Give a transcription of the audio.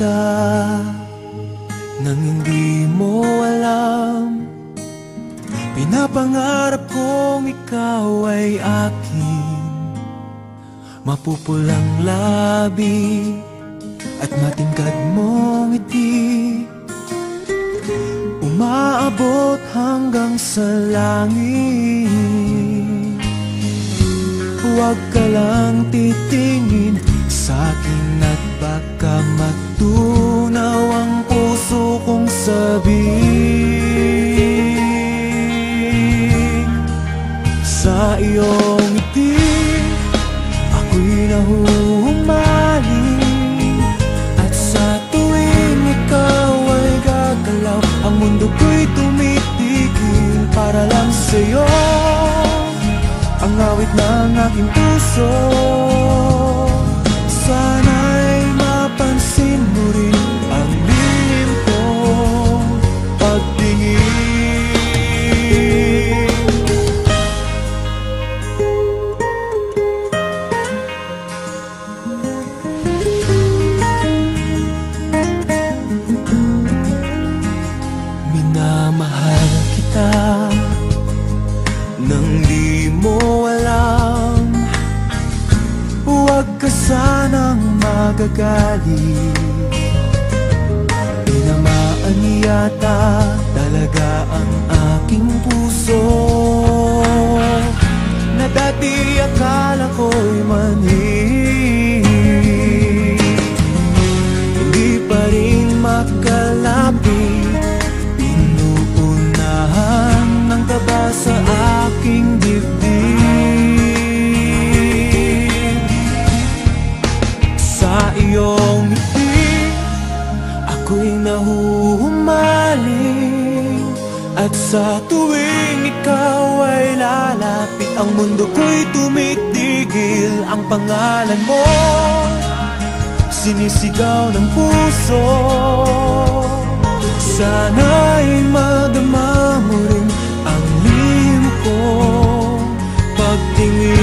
kita nang hindi mo alam. Pinapangarap kong ikaw ay akin, mapupulang labi at matingkad mong ngiti, umaabot hanggang sa langit. Huwag ka lang titingin sa'kin at baka matunaw ang puso kong sabik. Sa iyong ngiti ako'y nahuhumaling, at sa tuwing ikaw ay gagalaw, ang mundo ko'y tumitigil para lang sa'yo. Ang awit ng aking puso, sana'y mapansin mo rin ang lihim kong pagtingin. Minamahal kita nang di mo alam. Huwag ka sanang magagalit, tinamaan yata talaga ang aking puso, na dati akala ko'y manhid. Hindi pa rin makalapit, pinuunahan ng kaba sa aking dibdib. Sa iyong ngiti ako'y nahuhumaling, at sa tuwing ikaw ay lalapit, ang mundo ko'y tumitigil. Ang pangalan mo sinisigaw ng puso, sana'y madama mo rin ang lihim kong pagtingin.